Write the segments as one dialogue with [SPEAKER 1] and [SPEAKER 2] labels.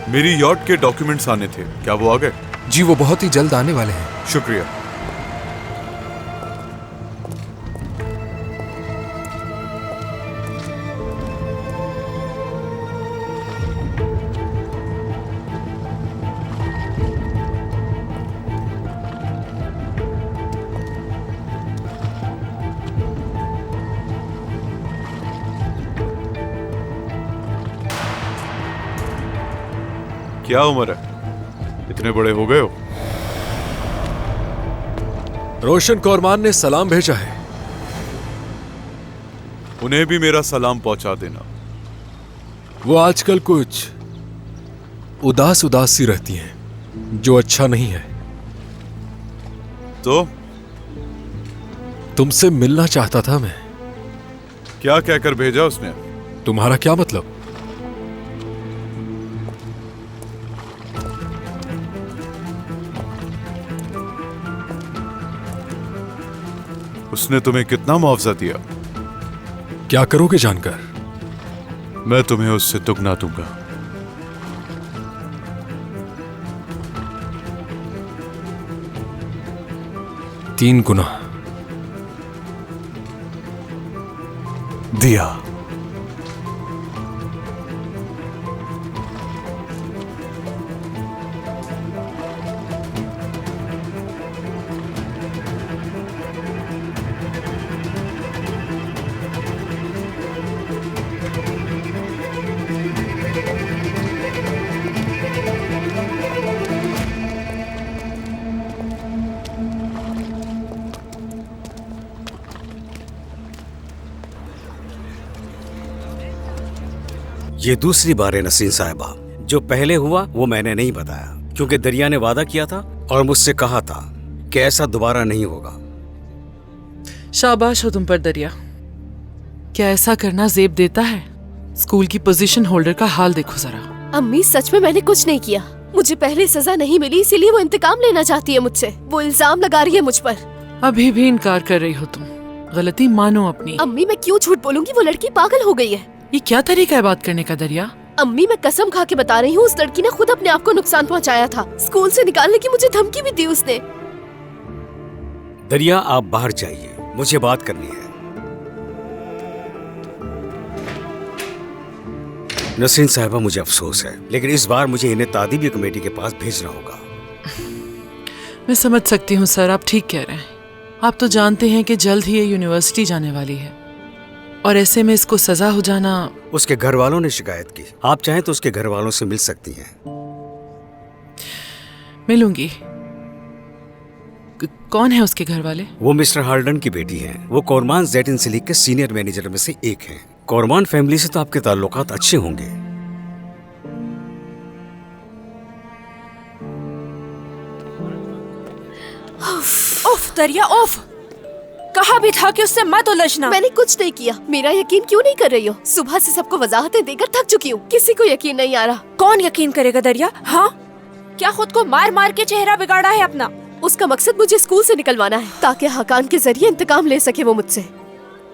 [SPEAKER 1] मेरी यॉट के डॉक्यूमेंट्स आने थे, क्या वो आ गए?
[SPEAKER 2] जी वो बहुत ही जल्द आने वाले हैं।
[SPEAKER 1] शुक्रिया। क्या उम्र है, इतने बड़े हो गए हो?
[SPEAKER 2] रोशन कौरमान ने सलाम भेजा है।
[SPEAKER 1] उन्हें भी मेरा सलाम पहुंचा देना।
[SPEAKER 2] वो आजकल कुछ उदास उदास सी रहती हैं, जो अच्छा नहीं है।
[SPEAKER 1] तो
[SPEAKER 2] तुमसे मिलना चाहता था मैं।
[SPEAKER 1] क्या कहकर भेजा उसने?
[SPEAKER 2] तुम्हारा क्या मतलब?
[SPEAKER 1] उसने तुम्हें कितना मुआवजा दिया?
[SPEAKER 2] क्या करोगे जानकर?
[SPEAKER 1] मैं तुम्हें उससे दुगना दूंगा।
[SPEAKER 2] तीन गुना
[SPEAKER 1] दिया।
[SPEAKER 3] ये दूसरी बार है नसीन साहिबा। जो पहले हुआ वो मैंने नहीं बताया, क्योंकि दरिया ने वादा किया था और मुझसे कहा था कि ऐसा दोबारा नहीं होगा।
[SPEAKER 4] शाबाश हो तुम पर दरिया। क्या ऐसा करना जेब देता है? स्कूल की पोजीशन होल्डर का हाल देखो जरा।
[SPEAKER 5] अम्मी सच में मैंने कुछ नहीं किया। मुझे पहले सजा नहीं मिली, इसीलिए वो इंतकाम लेना चाहती है मुझसे। वो इल्जाम लगा रही है मुझ पर।
[SPEAKER 4] अभी भी इनकार कर रही हो तुम। गलती मानो अपनी।
[SPEAKER 5] अम्मी मैं क्यों झूठ बोलूंगी? वो लड़की पागल हो गई है।
[SPEAKER 4] ये क्या तरीका है बात करने का दरिया?
[SPEAKER 5] अम्मी मैं कसम खा के बता रही हूँ, उस लड़की ने खुद अपने आप को नुकसान पहुँचाया था। स्कूल से निकालने की मुझे धमकी भी दी उसने।
[SPEAKER 3] दरिया आप बाहर जाइए, मुझे बात करनी है। नसीन साहिबा मुझे अफसोस है, लेकिन इस बार मुझे इन्हें तादीबी कमेटी के पास भेजना होगा।
[SPEAKER 4] मैं समझ सकती हूँ सर, आप ठीक कह रहे हैं। आप तो जानते हैं कि जल्द ही ये यूनिवर्सिटी जाने वाली है और ऐसे में इसको सजा हो जाना।
[SPEAKER 3] उसके घर वालों ने शिकायत की। आप चाहें तो उसके घर वालों से मिल सकती हैं।
[SPEAKER 4] मिलूंगी। कौन है उसके घर वाले?
[SPEAKER 3] वो मिस्टर हार्डन की बेटी हैं। वो कौरमान जेटिन सिलिक के सीनियर मैनेजर में से एक हैं। कौरमान फैमिली से तो आपके ताल्लुकात अच्छे होंगे।
[SPEAKER 6] उफ दरिया उफ, कहा भी था कि उससे मत उलझना।
[SPEAKER 5] मैंने कुछ नहीं किया। मेरा यकीन क्यों नहीं कर रही हो? सुबह से सबको वजाहतें देकर थक चुकी हूँ, किसी को यकीन नहीं आ रहा।
[SPEAKER 6] कौन यकीन करेगा दरिया? हाँ, क्या खुद को मार मार के चेहरा बिगाड़ा है अपना?
[SPEAKER 5] उसका मकसद मुझे स्कूल से निकलवाना है, ताकि हाकान के जरिए इंतकाम ले सके वो मुझसे।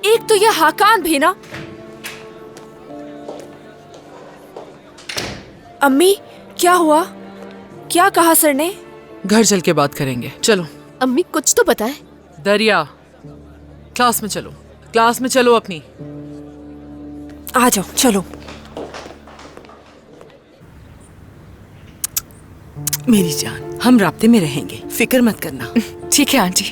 [SPEAKER 6] एक तो ये हाकान भी ना। अम्मी क्या हुआ? क्या कहा सर ने?
[SPEAKER 4] घर चल के बात करेंगे, चलो।
[SPEAKER 5] अम्मी कुछ तो बताएं।
[SPEAKER 4] दरिया क्लास में चलो, क्लास में चलो अपनी।
[SPEAKER 6] आ जाओ चलो।
[SPEAKER 7] मेरी जान, हम राब्ते में रहेंगे, फिक्र मत करना।
[SPEAKER 6] ठीक है आंटी।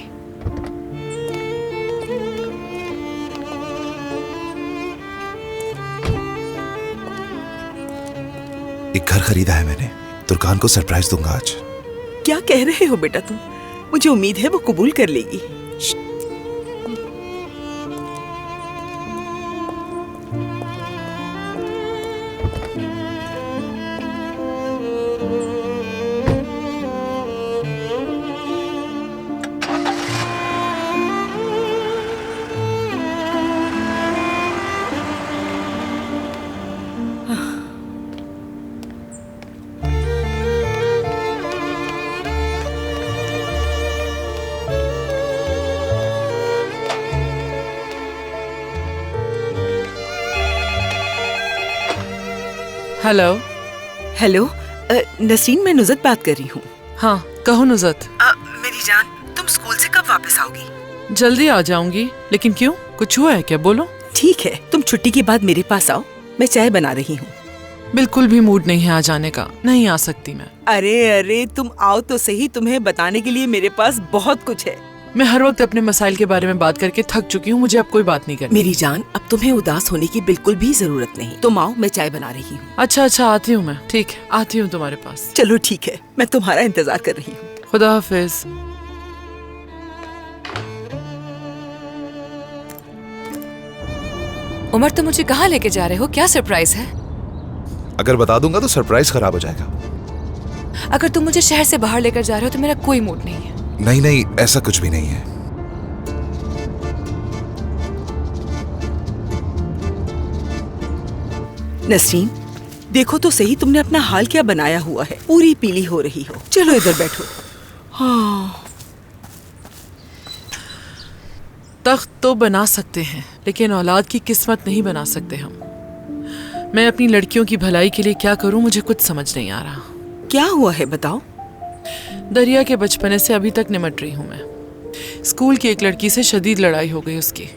[SPEAKER 8] एक घर खरीदा है मैंने, तुर्कान को सरप्राइज दूंगा आज।
[SPEAKER 7] क्या कह रहे हो बेटा तुम? मुझे उम्मीद है वो कबूल कर लेगी।
[SPEAKER 4] हेलो।
[SPEAKER 7] हेलो, नसरीन, मैं नुज़त बात कर रही हूँ।
[SPEAKER 4] हाँ कहो नुज़त।
[SPEAKER 7] मेरी जान, तुम स्कूल से कब वापस आओगी?
[SPEAKER 4] जल्दी आ जाऊंगी, लेकिन क्यों, कुछ हुआ है क्या? बोलो।
[SPEAKER 7] ठीक है, तुम छुट्टी के बाद मेरे पास आओ, मैं चाय बना रही हूँ।
[SPEAKER 4] बिल्कुल भी मूड नहीं है आ जाने का, नहीं आ सकती मैं।
[SPEAKER 7] अरे तुम आओ तो सही, तुम्हें बताने के लिए मेरे पास बहुत कुछ है।
[SPEAKER 4] मैं हर वक्त अपने मसाइल के बारे में बात करके थक चुकी हूँ, मुझे अब कोई बात नहीं करनी।
[SPEAKER 7] मेरी जान, अब तुम्हें उदास होने की बिल्कुल भी जरूरत नहीं। तुम आओ, मैं चाय बना रही हूँ।
[SPEAKER 4] अच्छा आती हूँ मैं, ठीक है आती हूँ तुम्हारे पास।
[SPEAKER 7] चलो ठीक है, मैं तुम्हारा इंतजार कर रही हूँ।
[SPEAKER 4] खुदा हाफिज।
[SPEAKER 6] उमर, तुम मुझे कहाँ लेके जा रहे हो? क्या सरप्राइज है?
[SPEAKER 8] अगर बता दूंगा तो सरप्राइज खराब हो जाएगा।
[SPEAKER 6] अगर तुम मुझे शहर से बाहर लेकर जा रहे हो तो मेरा कोई मूड नहीं है।
[SPEAKER 8] नहीं, ऐसा कुछ भी नहीं है।
[SPEAKER 7] नसरीन, देखो तो सही, तुमने अपना हाल क्या बनाया हुआ है। पूरी पीली हो रही हो। चलो इधर बैठो। हाँ,
[SPEAKER 4] तख्त तो बना सकते हैं, लेकिन औलाद की किस्मत नहीं बना सकते हम। मैं अपनी लड़कियों की भलाई के लिए क्या करूं, मुझे कुछ समझ नहीं आ रहा।
[SPEAKER 7] क्या हुआ है बताओ।
[SPEAKER 4] दरिया के बचपने से अभी तक निमट रही हूं मैं। स्कूल की एक लड़की से शदीद लड़ाई हो गई उसकी,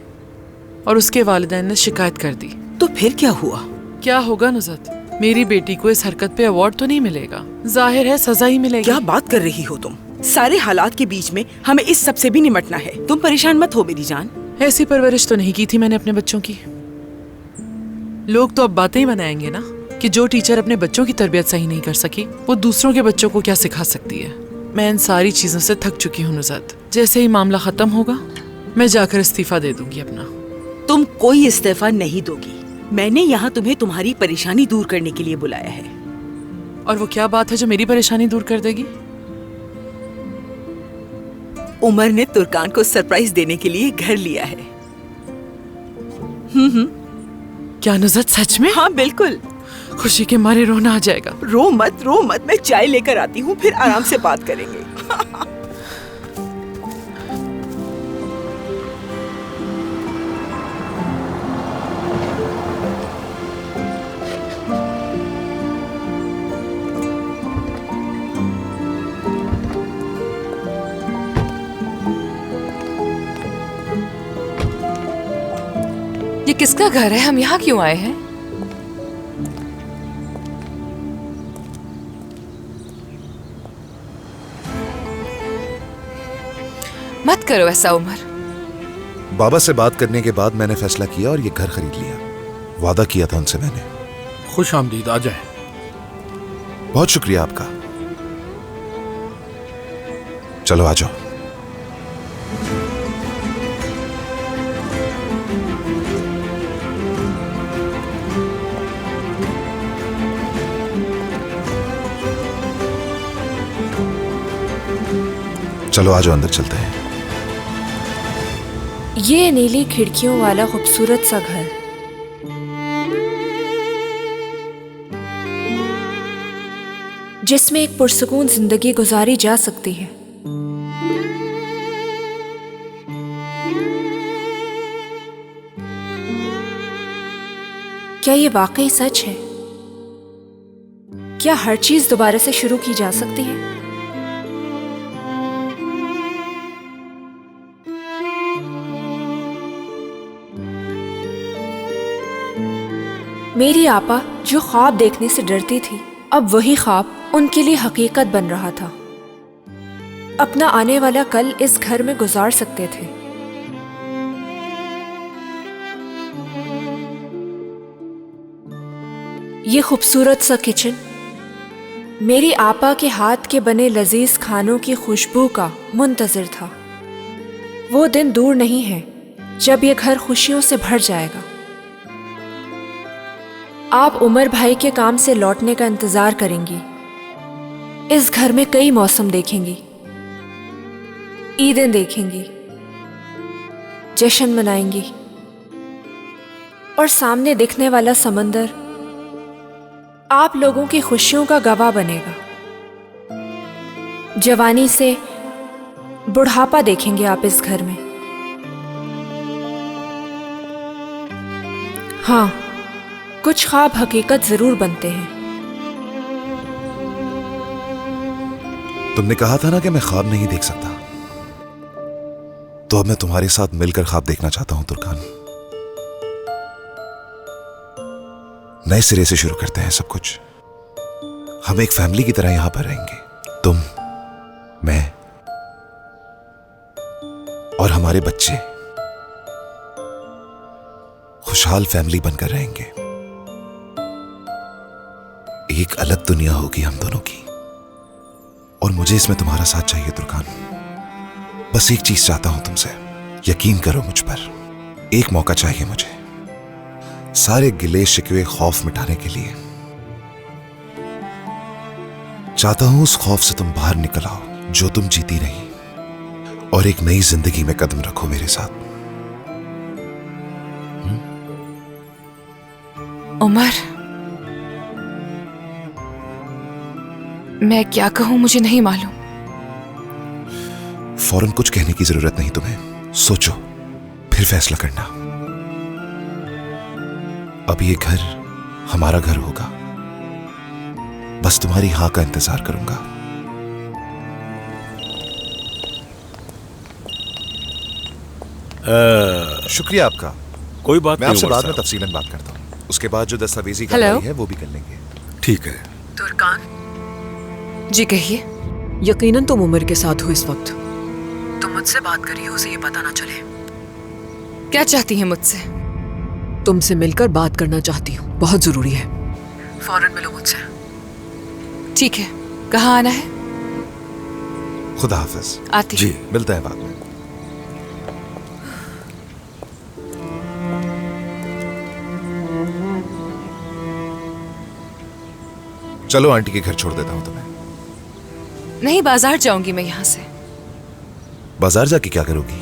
[SPEAKER 4] और उसके वालिदैन ने शिकायत कर दी।
[SPEAKER 7] तो फिर क्या हुआ?
[SPEAKER 4] क्या होगा नुज़त, मेरी बेटी को इस हरकत पे अवार्ड तो नहीं मिलेगा, जाहिर है सजा ही मिलेगी।
[SPEAKER 7] क्या बात कर रही हो तुम? सारे हालात के बीच में हमें इस सब से भी निमटना है। तुम परेशान मत हो मेरी जान।
[SPEAKER 4] ऐसी परवरिश तो नहीं की थी मैंने अपने बच्चों की। लोग तो अब बातें ही बनाएंगे ना कि जो टीचर अपने बच्चों की तरबियत सही नहीं कर सकी, वो दूसरों के बच्चों को क्या सिखा सकती है। मैं इन सारी चीजों से थक चुकी हूँ नुज़त। जैसे ही मामला खत्म होगा, मैं जाकर इस्तीफा दे दूंगी अपना।
[SPEAKER 7] तुम कोई इस्तीफा नहीं दोगी। मैंने यहाँ तुम्हें तुम्हारी परेशानी दूर करने के लिए बुलाया है।
[SPEAKER 4] और वो क्या बात है जो मेरी परेशानी दूर कर देगी?
[SPEAKER 7] उमर ने तुर्कान को सरप्राइज देने के लिए घर लिया है।
[SPEAKER 4] क्या नुज़त, सच में?
[SPEAKER 7] हाँ बिल्कुल।
[SPEAKER 4] खुशी के मारे रोना आ जाएगा।
[SPEAKER 7] रो मत, मैं चाय लेकर आती हूँ, फिर आराम से बात करेंगे।
[SPEAKER 6] ये किसका घर है? हम यहाँ क्यों आए हैं? मत करो ऐसा उमर।
[SPEAKER 8] बाबा से बात करने के बाद मैंने फैसला किया और ये घर खरीद लिया। वादा किया था उनसे मैंने।
[SPEAKER 2] खुश आमदीद, आ जाए।
[SPEAKER 8] बहुत शुक्रिया आपका। चलो आ जाओ। चलो आ जाओ, अंदर चलते हैं।
[SPEAKER 6] ये नीली खिड़कियों वाला खूबसूरत सा घर, जिसमें एक पुरसुकून जिंदगी गुजारी जा सकती है। क्या ये वाकई सच है? क्या हर चीज दोबारा से शुरू की जा सकती है? मेरी आपा जो ख्वाब देखने से डरती थी, अब वही ख्वाब उनके लिए हकीकत बन रहा था। अपना आने वाला कल इस घर में गुजार सकते थे। ये खूबसूरत सा किचन मेरी आपा के हाथ के बने लजीज खानों की खुशबू का मुंतजिर था। वो दिन दूर नहीं है जब ये घर खुशियों से भर जाएगा। आप उमर भाई के काम से लौटने का इंतजार करेंगी। इस घर में कई मौसम देखेंगी, ईदें देखेंगी, जश्न मनाएंगी, और सामने दिखने वाला समंदर आप लोगों की खुशियों का गवाह बनेगा। जवानी से बुढ़ापा देखेंगे आप इस घर में। हाँ, कुछ ख्वाब हकीकत जरूर बनते हैं।
[SPEAKER 8] तुमने कहा था ना कि मैं ख्वाब नहीं देख सकता, तो अब मैं तुम्हारे साथ मिलकर ख्वाब देखना चाहता हूं तुर्कान। नए सिरे से शुरू करते हैं सब कुछ। हम एक फैमिली की तरह यहां पर रहेंगे, तुम, मैं और हमारे बच्चे खुशहाल फैमिली बनकर रहेंगे। एक अलग दुनिया होगी हम दोनों की, और मुझे इसमें तुम्हारा साथ चाहिए तुर्कान। बस एक चीज चाहता हूं तुमसे, यकीन करो मुझ पर। एक मौका चाहिए मुझे सारे गिले शिकवे खौफ मिटाने के लिए। चाहता हूं उस खौफ से तुम बाहर निकल आओ जो तुम जीती नहीं, और एक नई जिंदगी में कदम रखो मेरे साथ।
[SPEAKER 6] उमर, मैं क्या कहूं मुझे नहीं मालूम।
[SPEAKER 8] फौरन कुछ कहने की जरूरत नहीं तुम्हें, सोचो फिर फैसला करना। अब ये घर हमारा घर होगा, बस तुम्हारी हाँ का इंतजार करूंगा। शुक्रिया आपका।
[SPEAKER 3] कोई बात
[SPEAKER 8] मैं
[SPEAKER 3] नहीं
[SPEAKER 8] आपसे
[SPEAKER 3] उमर
[SPEAKER 8] बाद में
[SPEAKER 3] साहब।
[SPEAKER 8] तफसीलन बात करता हूँ। उसके बाद जो दस्तावेजी
[SPEAKER 6] हेलो?
[SPEAKER 8] कार्रवाई है वो भी कर लेंगे।
[SPEAKER 3] ठीक है।
[SPEAKER 7] तुर्कान,
[SPEAKER 6] जी कहिए।
[SPEAKER 7] यकीनन तुम उमर के साथ हो इस वक्त। तुम मुझसे बात करी हो, उसे ये पता ना चले।
[SPEAKER 6] क्या चाहती हैं मुझसे?
[SPEAKER 7] तुमसे मिलकर बात करना चाहती हूँ, बहुत जरूरी है। फौरन मिलो मुझसे।
[SPEAKER 6] ठीक है, कहाँ आना है?
[SPEAKER 8] खुदा हाफिज।
[SPEAKER 6] आती
[SPEAKER 3] जी।
[SPEAKER 8] मिलते हैं बाद में। चलो आंटी के घर छोड़ देता हूं तुम्हें।
[SPEAKER 6] नहीं, बाजार जाऊंगी मैं यहाँ से।
[SPEAKER 8] बाजार जाके क्या करोगी?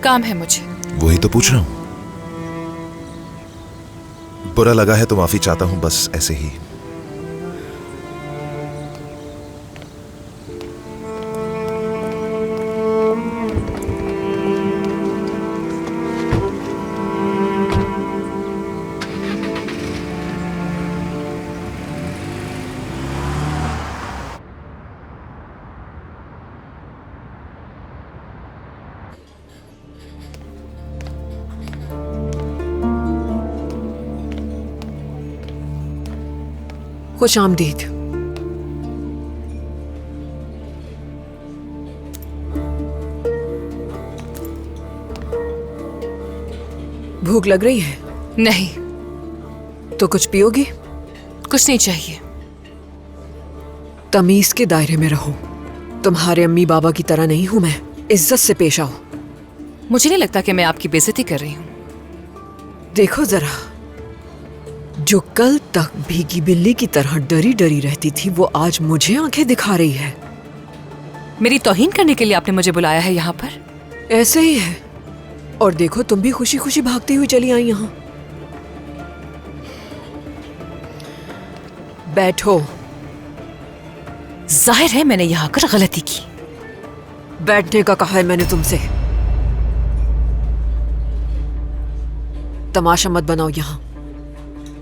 [SPEAKER 6] काम है मुझे।
[SPEAKER 8] वही तो पूछ रहा हूं। बुरा लगा है तो माफी चाहता हूं, बस ऐसे ही।
[SPEAKER 7] खुश आमदीद। भूख लग रही है?
[SPEAKER 6] नहीं,
[SPEAKER 7] तो कुछ पियोगी?
[SPEAKER 6] कुछ नहीं चाहिए।
[SPEAKER 7] तमीज के दायरे में रहो। तुम्हारे अम्मी बाबा की तरह नहीं हूं मैं। इज्जत से पेश आओ।
[SPEAKER 6] मुझे नहीं लगता कि मैं आपकी बेइज्जती कर रही हूँ।
[SPEAKER 7] देखो जरा, जो कल तक भीगी बिल्ली की तरह डरी डरी रहती थी, वो आज मुझे आंखें दिखा रही है।
[SPEAKER 6] मेरी तौहीन करने के लिए आपने मुझे बुलाया है यहाँ पर?
[SPEAKER 7] ऐसे ही है। और देखो, तुम भी खुशी खुशी भागती हुई चली आई यहाँ। बैठो।
[SPEAKER 6] जाहिर है मैंने यहाँ आकर गलती की।
[SPEAKER 7] बैठने का कहा है मैंने तुमसे। तमाशा मत बनाओ यहाँ।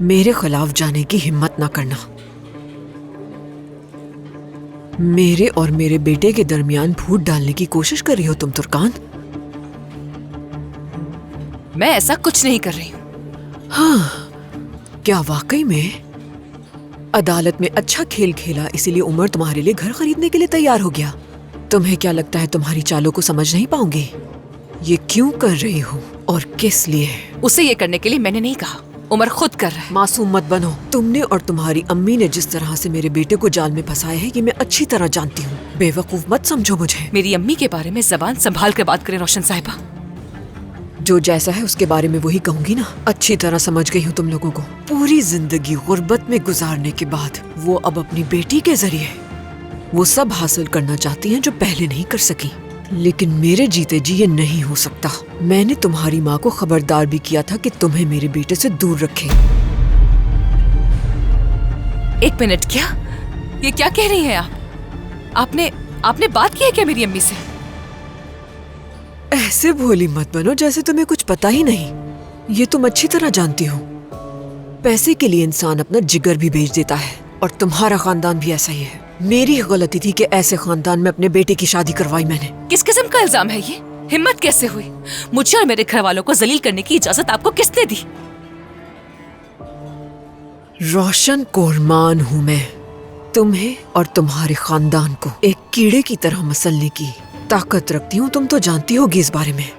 [SPEAKER 7] मेरे खिलाफ जाने की हिम्मत ना करना। मेरे और मेरे बेटे के दरमियान फूट डालने की कोशिश कर रही हो तुम तुर्कान।
[SPEAKER 6] मैं ऐसा कुछ नहीं कर रही हूँ।
[SPEAKER 7] हाँ, क्या वाकई में अदालत में अच्छा खेल खेला इसीलिए उमर तुम्हारे लिए घर खरीदने के लिए तैयार हो गया? तुम्हें क्या लगता है तुम्हारी चालों को समझ नहीं पाऊंगी? ये क्यों कर रही हो और किस लिए?
[SPEAKER 6] उसे ये करने के लिए मैंने नहीं कहा, उमर खुद कर रहा है।
[SPEAKER 7] मासूम मत बनो। तुमने और तुम्हारी अम्मी ने जिस तरह से मेरे बेटे को जाल में फंसाया है, ये मैं अच्छी तरह जानती हूँ। बेवकूफ मत समझो मुझे।
[SPEAKER 6] मेरी अम्मी के बारे में जबान संभाल कर बात करें रोशन साहिबा।
[SPEAKER 7] जो जैसा है उसके बारे में वही कहूंगी ना। अच्छी तरह समझ गई हूँ तुम लोगों को। पूरी जिंदगी गुर्बत में गुजारने के बाद वो अब अपनी बेटी के जरिए वो सब हासिल करना चाहती हैं जो पहले नहीं कर सकी। लेकिन मेरे जीते जी ये नहीं हो सकता। मैंने तुम्हारी माँ को खबरदार भी किया था कि तुम्हें मेरे बेटे से दूर रखे।
[SPEAKER 6] एक मिनट, क्या ये क्या कह रही हैं आप? आपने बात की है क्या मेरी अम्मी से?
[SPEAKER 7] ऐसे भोली मत बनो जैसे तुम्हें कुछ पता ही नहीं। ये तुम अच्छी तरह जानती हो। पैसे के लिए इंसान अपना जिगर भी बेच देता है और तुम्हारा खानदान भी ऐसा ही है। मेरी गलती थी कि ऐसे खानदान में अपने बेटे की शादी करवाई मैंने।
[SPEAKER 9] किस किस्म का इल्जाम है ये? हिम्मत कैसे हुई? मुझे और मेरे घर वालों को जलील करने की इजाजत आपको किसने दी?
[SPEAKER 7] रोशन कोरमान हूँ मैं। तुम्हें और तुम्हारे खानदान को एक कीड़े की तरह मसलने की ताकत रखती हूँ। तुम तो जानती होगी इस बारे में।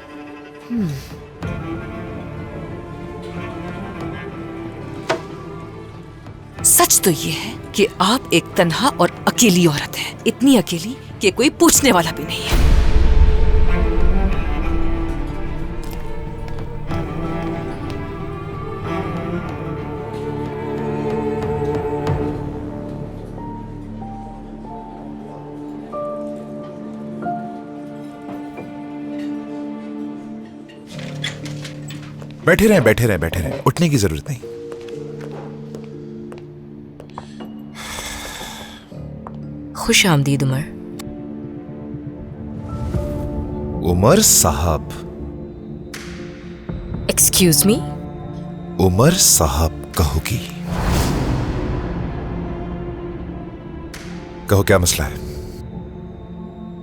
[SPEAKER 9] सच तो ये है कि आप एक तन्हा और अकेली औरत हैं, इतनी अकेली कि कोई पूछने वाला भी नहीं है।
[SPEAKER 8] बैठे रहें, बैठे रहें, बैठे रहें, उठने की जरूरत नहीं।
[SPEAKER 9] खुश आमदीद उमर।
[SPEAKER 8] उमर साहब।
[SPEAKER 9] Excuse me?
[SPEAKER 8] उमर साहब कहोगी। कहो क्या मसला है?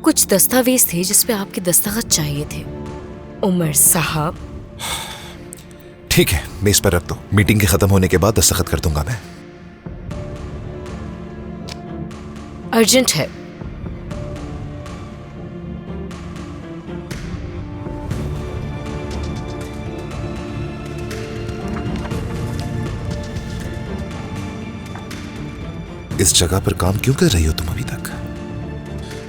[SPEAKER 9] कुछ दस्तावेज थे जिस पे आपके दस्तखत चाहिए थे। उमर साहब।
[SPEAKER 8] ठीक है, मेज पर रख दो। मीटिंग के खत्म होने के बाद दस्तखत कर दूंगा मैं।
[SPEAKER 9] अर्जेंट है।
[SPEAKER 8] इस जगह पर काम क्यों कर रही हो तुम अभी तक?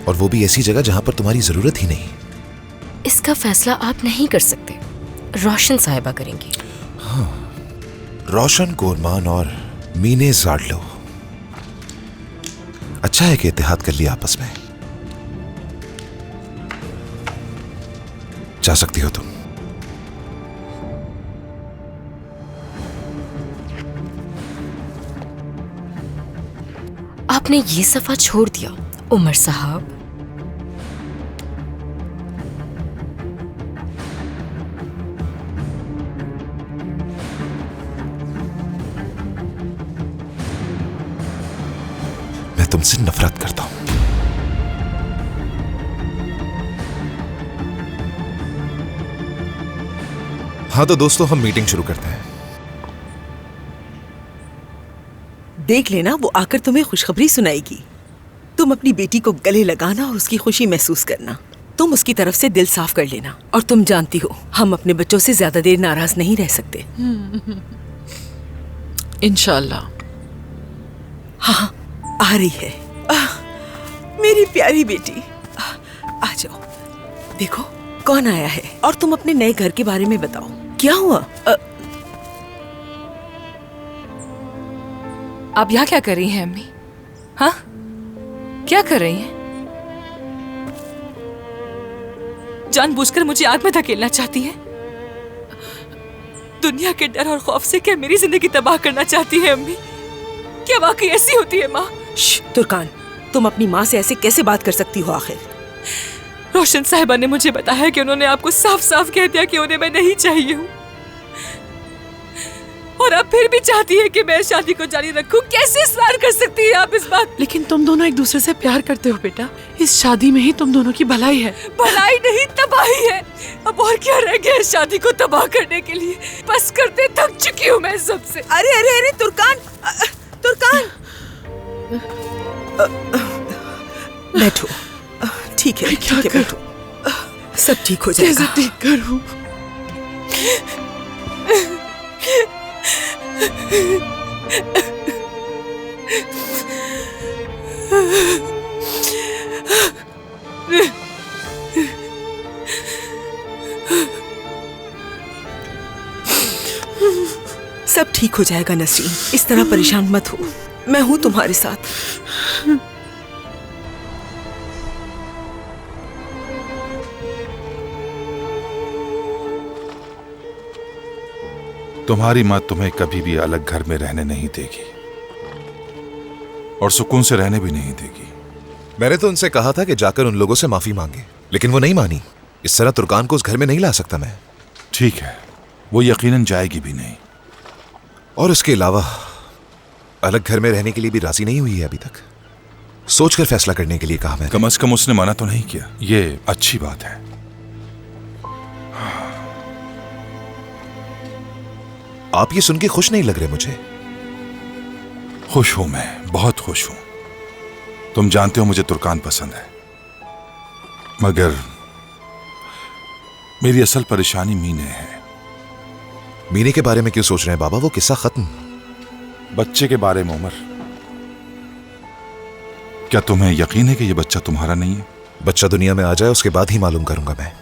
[SPEAKER 8] और वो भी ऐसी जगह जहां पर तुम्हारी जरूरत ही नहीं।
[SPEAKER 9] इसका फैसला आप नहीं कर सकते, रोशन साहिबा करेंगी।
[SPEAKER 8] हाँ, रोशन कोरमान और मीने जाडलो। अच्छा है कि इत्तेहाद कर लिया आपस में। जा सकती हो तुम।
[SPEAKER 9] आपने ये सफा छोड़ दिया उमर साहब।
[SPEAKER 8] मैं तुमसे नफरत करता हूं। हाँ तो दोस्तों, हम मीटिंग शुरू करते हैं।
[SPEAKER 10] देख लेना, वो आकर तुम्हें खुशखबरी सुनाएगी। तुम अपनी बेटी को गले लगाना और उसकी खुशी महसूस करना। तुम उसकी तरफ से दिल साफ कर लेना। और तुम जानती हो, हम अपने बच्चों से ज्यादा देर नाराज नहीं रह सकते।
[SPEAKER 4] इंशाल्लाह।
[SPEAKER 10] हाँ, आ रही है। मेरी प्यारी बेटी, आ जाओ। देखो कौन आया है। और तुम अपने नए घर के बारे में बताओ, क्या हुआ?
[SPEAKER 9] आप यहाँ क्या कर रही हैं अम्मी? हाँ, क्या कर रही हैं? जानबूझकर मुझे आग में धकेलना चाहती हैं? दुनिया के डर और खौफ से क्या मेरी जिंदगी तबाह करना चाहती है अम्मी? क्या वाकई ऐसी होती है माँ?
[SPEAKER 10] तुर्कान, तुम अपनी माँ से ऐसे कैसे बात कर सकती हो? आखिर
[SPEAKER 9] रोशन साहिबा ने मुझे बताया कि उन्होंने आपको साफ साफ कह दिया कि उन्हें मैं नहीं चाहिए हूँ, और अब फिर भी चाहती है कि मैं शादी को जारी रखूं। कैसे इस्रार कर सकती है आप इस बात?
[SPEAKER 4] लेकिन तुम दोनों एक दूसरे से प्यार करते हो बेटा। इस शादी में ही तुम दोनों की भलाई है।
[SPEAKER 9] भलाई नहीं, तबाही है। अब और क्या रह गया इस शादी को तबाह करने के लिए? बस करते थक चुकी हूँ मैं सबसे।
[SPEAKER 10] अरे अरे अरे तुर्कान, तुर्कान, बैठो। ठीक है, ठीक है, बैठो। सब ठीक हो जाएगा।
[SPEAKER 4] कैसे ठीक करूं?
[SPEAKER 10] सब ठीक हो जाएगा नसरीन, इस तरह परेशान मत हो। मैं हूं तुम्हारे साथ।
[SPEAKER 1] तुम्हारी माँ तुम्हें कभी भी अलग घर में रहने नहीं देगी और सुकून से रहने भी नहीं देगी।
[SPEAKER 8] मैंने तो उनसे कहा था कि जाकर उन लोगों से माफी मांगे, लेकिन वो नहीं मानी। इस तरह तुर्कान को उस घर में नहीं ला सकता मैं।
[SPEAKER 1] ठीक है, वो यकीनन जाएगी भी नहीं।
[SPEAKER 8] और उसके अलावा अलग घर में रहने के लिए भी राजी नहीं हुई है अभी तक। सोचकर फैसला करने के लिए कहा मैंने।
[SPEAKER 1] कम से कम उसने मना तो नहीं किया, ये अच्छी बात है।
[SPEAKER 8] आप ये सुन के खुश नहीं लग रहे मुझे।
[SPEAKER 1] खुश हूं, मैं बहुत खुश हूं। तुम जानते हो मुझे तुर्कान पसंद है, मगर मेरी असल परेशानी मीने है।
[SPEAKER 8] मीने के बारे में क्यों सोच रहे हैं बाबा? वो किस्सा खत्म।
[SPEAKER 1] बच्चे के बारे में उमर, क्या तुम्हें यकीन है कि ये बच्चा तुम्हारा नहीं है?
[SPEAKER 8] बच्चा दुनिया में आ जाए उसके बाद ही मालूम करूंगा मैं।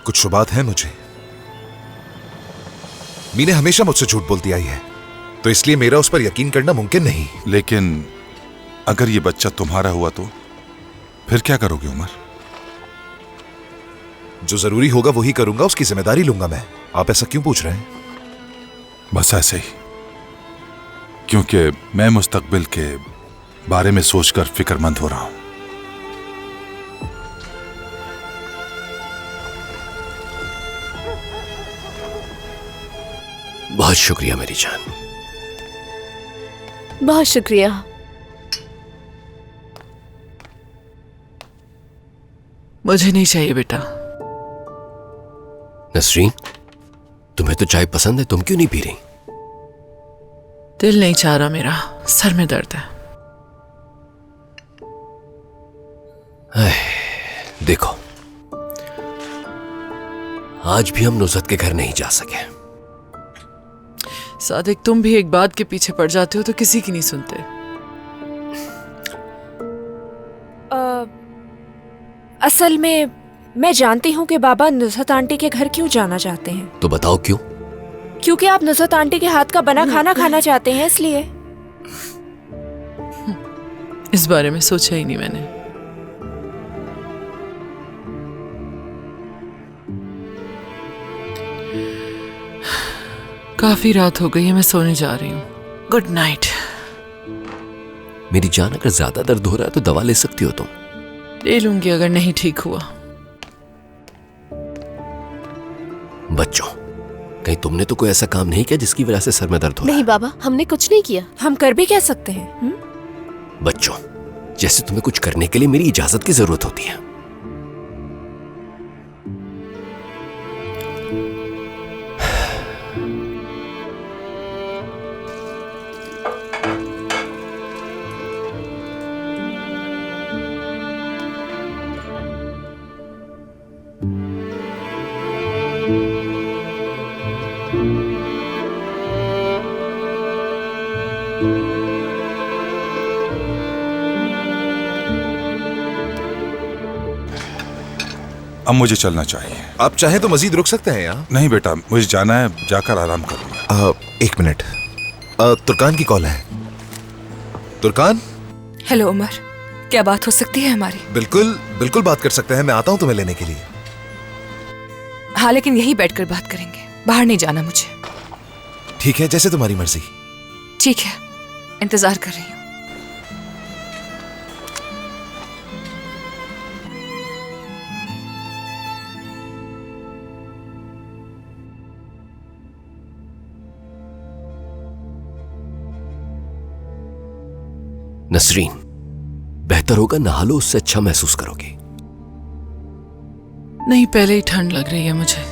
[SPEAKER 8] कुछ शुबात है मुझे। मीने हमेशा मुझसे झूठ बोलती आई है, तो इसलिए मेरा उस पर यकीन करना मुमकिन नहीं।
[SPEAKER 1] लेकिन अगर ये बच्चा तुम्हारा हुआ तो फिर क्या करोगे उमर?
[SPEAKER 8] जो जरूरी होगा वही करूंगा, उसकी जिम्मेदारी लूंगा मैं। आप ऐसा क्यों पूछ रहे हैं?
[SPEAKER 1] बस ऐसे ही, क्योंकि मैं मुस्तकबिल के बारे में सोचकर फिक्रमंद हो रहा हूं।
[SPEAKER 11] बहुत शुक्रिया मेरी जान।
[SPEAKER 5] बहुत शुक्रिया।
[SPEAKER 4] मुझे नहीं चाहिए बेटा।
[SPEAKER 11] नसरीन, तुम्हें तो चाय पसंद है, तुम क्यों नहीं पी रही?
[SPEAKER 4] दिल नहीं चाह रहा मेरा, सर में दर्द है।
[SPEAKER 11] देखो, आज भी हम नुसरत के घर नहीं जा सके।
[SPEAKER 4] सादिक, तुम भी एक बात के पीछे पड़ जाते हो तो किसी की नहीं सुनते।
[SPEAKER 6] असल में मैं जानती हूँ कि बाबा नुसरत आंटी के घर क्यों जाना चाहते हैं।
[SPEAKER 11] तो बताओ क्यों?
[SPEAKER 6] क्योंकि आप नुसरत आंटी के हाथ का बना खाना खाना चाहते हैं, इसलिए।
[SPEAKER 4] इस बारे में सोचा ही नहीं मैंने। काफी रात हो गई है, मैं सोने जा रही हूँ। Good night.
[SPEAKER 11] मेरी जान, अगर ज्यादा दर्द हो रहा है तो दवा ले सकती हो तुम।
[SPEAKER 4] ले लूंगी अगर नहीं ठीक हुआ।
[SPEAKER 11] बच्चों, कहीं तुमने तो कोई ऐसा काम नहीं किया जिसकी वजह से सर में दर्द हो रहा है?
[SPEAKER 5] नहीं बाबा, हमने कुछ नहीं किया।
[SPEAKER 6] हम कर भी क्या सकते हैं?
[SPEAKER 11] बच्चों, जैसे तुम्हें कुछ करने के लिए मेरी इजाजत की जरूरत होती है।
[SPEAKER 1] अब मुझे चलना चाहिए।
[SPEAKER 8] आप चाहें तो मजीद रुक सकते हैं यहाँ।
[SPEAKER 1] नहीं बेटा, मुझे जाना है, जाकर आराम करूंगा।
[SPEAKER 8] एक मिनट, तुर्कान की कॉल है। तुर्कान।
[SPEAKER 9] हेलो उमर, क्या बात हो सकती है हमारी?
[SPEAKER 8] बिल्कुल बिल्कुल बात कर सकते हैं, मैं आता हूँ तुम्हें लेने के लिए।
[SPEAKER 9] हाँ, लेकिन यहीं बैठकर बात करेंगे, बाहर नहीं जाना मुझे।
[SPEAKER 8] ठीक है, जैसे तुम्हारी मर्जी।
[SPEAKER 9] ठीक है, इंतजार कर रही हूँ।
[SPEAKER 11] नसरीन, बेहतर होगा नहा लो, उससे अच्छा महसूस करोगे।
[SPEAKER 4] नहीं, पहले ही ठंड लग रही है मुझे।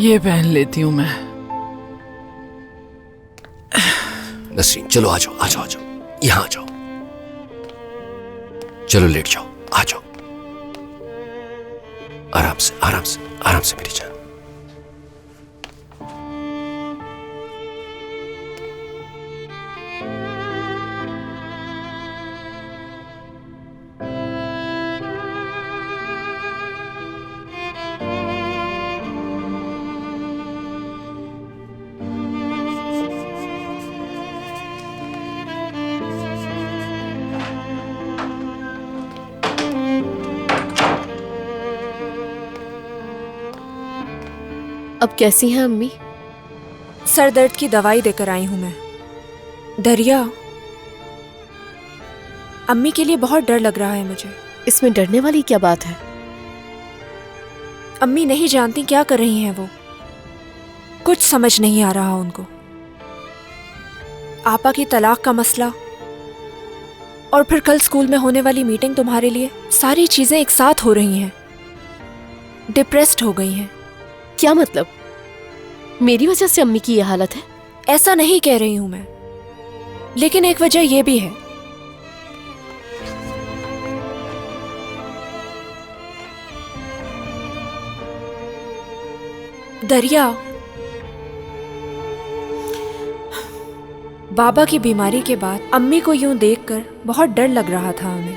[SPEAKER 4] ये पहन लेती हूं मैं।
[SPEAKER 11] नसरीन, चलो आ जाओ, आ जाओ, आ जाओ, यहां आ जाओ। चलो लेट जाओ, आ जाओ। आराम से, आराम से, आराम से मेरी जान।
[SPEAKER 5] अब कैसी हैं अम्मी?
[SPEAKER 6] सर दर्द की दवाई देकर आई हूं मैं। दरिया, अम्मी के लिए बहुत डर लग रहा है मुझे।
[SPEAKER 5] इसमें डरने वाली क्या बात है?
[SPEAKER 6] अम्मी नहीं जानती क्या कर रही हैं वो। कुछ समझ नहीं आ रहा उनको। आपा की तलाक का मसला और फिर कल स्कूल में होने वाली मीटिंग तुम्हारे लिए, सारी चीजें एक साथ हो रही हैं। डिप्रेस्ड हो गई हैं।
[SPEAKER 5] क्या मतलब? मेरी वजह से अम्मी की ये हालत है?
[SPEAKER 6] ऐसा नहीं कह रही हूं मैं, लेकिन एक वजह यह भी है। दरिया, बाबा की बीमारी के बाद अम्मी को यूं देखकर बहुत डर लग रहा था हमें।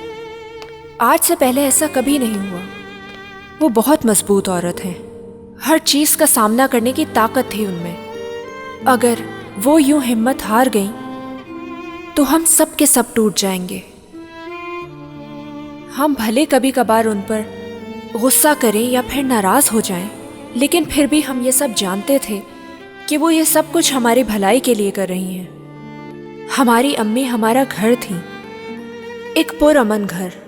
[SPEAKER 6] आज से पहले ऐसा कभी नहीं हुआ। वो बहुत मजबूत औरत है, हर चीज का सामना करने की ताकत थी उनमें। अगर वो यूं हिम्मत हार गई तो हम सब के सब टूट जाएंगे। हम भले कभी कभार उन पर गुस्सा करें या फिर नाराज हो जाएं, लेकिन फिर भी हम ये सब जानते थे कि वो ये सब कुछ हमारी भलाई के लिए कर रही हैं। हमारी अम्मी हमारा घर थी, एक पुरअमन घर।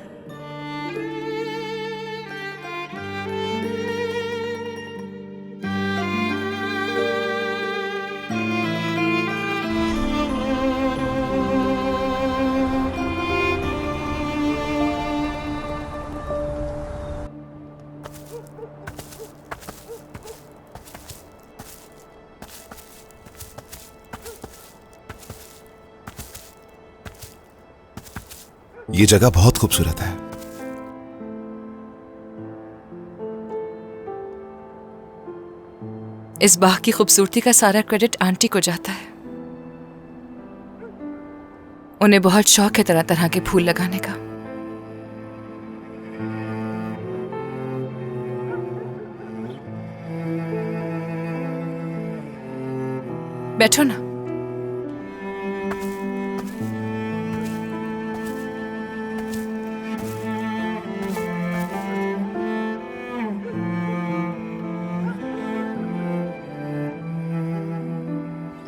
[SPEAKER 8] ये जगह बहुत खूबसूरत है।
[SPEAKER 9] इस बाग की खूबसूरती का सारा क्रेडिट आंटी को जाता है। उन्हें बहुत शौक है तरह तरह के फूल लगाने का। बैठो ना।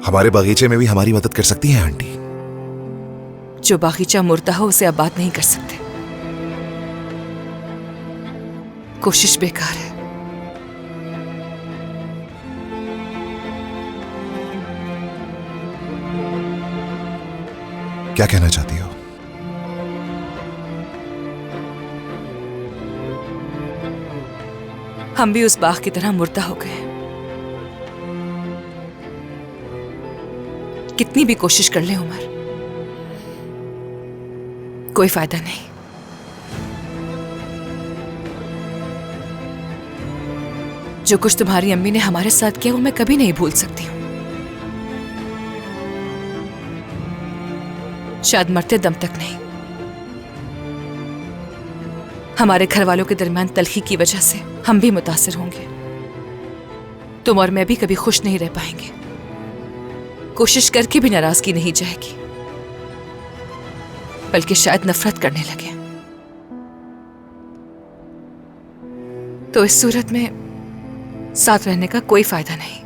[SPEAKER 8] हमारे बगीचे में भी हमारी मदद कर सकती हैं आंटी।
[SPEAKER 9] जो बागीचा मुर्दा हो उसे आबाद नहीं कर सकते। कोशिश बेकार है।
[SPEAKER 8] क्या कहना चाहती हो?
[SPEAKER 9] हम भी उस बाग की तरह मुर्दा हो गए। कितनी भी कोशिश कर ले उमर, कोई फायदा नहीं। जो कुछ तुम्हारी अम्मी ने हमारे साथ किया वो मैं कभी नहीं भूल सकती हूँ। शायद मरते दम तक नहीं। हमारे घर वालों के दरमियान तलखी की वजह से हम भी मुतासिर होंगे। तुम और मैं भी कभी खुश नहीं रह पाएंगे। कोशिश करके भी नाराजगी नहीं जाएगी, बल्कि शायद नफरत करने लगे। तो इस सूरत में साथ रहने का कोई फायदा नहीं।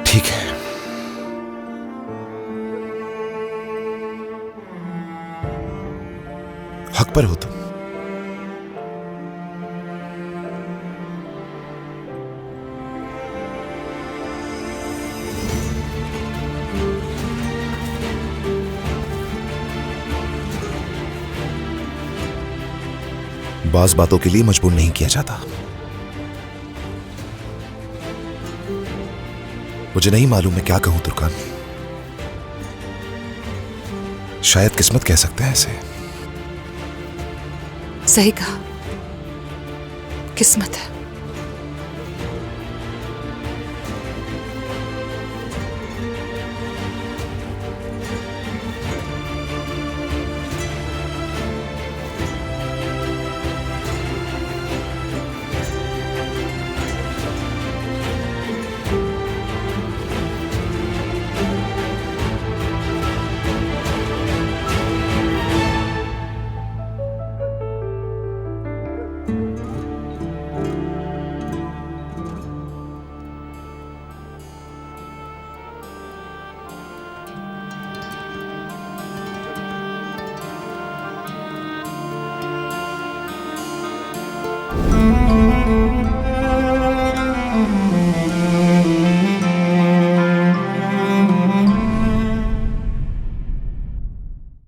[SPEAKER 8] ठीक है। हक पर हो तुम। बाज़ बातों के लिए मजबूर नहीं किया जाता। मुझे नहीं मालूम मैं क्या कहूं तुर्कान। शायद किस्मत कह सकते हैं इसे।
[SPEAKER 9] सही कहा, किस्मत है।